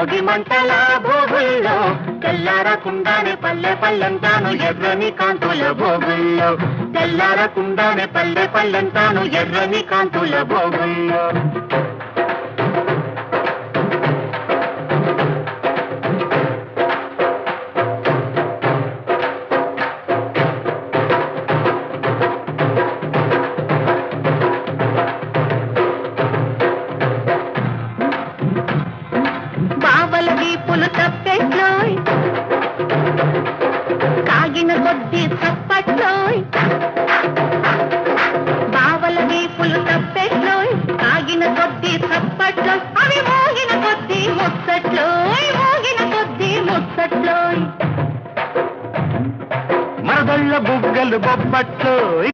భోగి మంటల భోగుల్లో తెల్లారకుండానే పల్లె పల్లెంతాను ఎర్రని కాంతుల భోగుల్లో తెల్లారకుండానే పల్లె పల్లెంతాను ఎర్రని కాంతుల భోగుల్లో బావల వీపులు తప్పెట్లోయ్ కాగిన కొద్ది తప్పట్లోయ్ బావల వీపులు తప్పెట్లోయ్ కాగిన కొద్ది తప్పట్లో అవి మోగిన కొద్ది ముచ్చట్లోయ్ మోగిన కొద్ది ముచ్చట్లోయ్ మరదళ్ళ బుగ్గలు బొబ్బట్లోయ్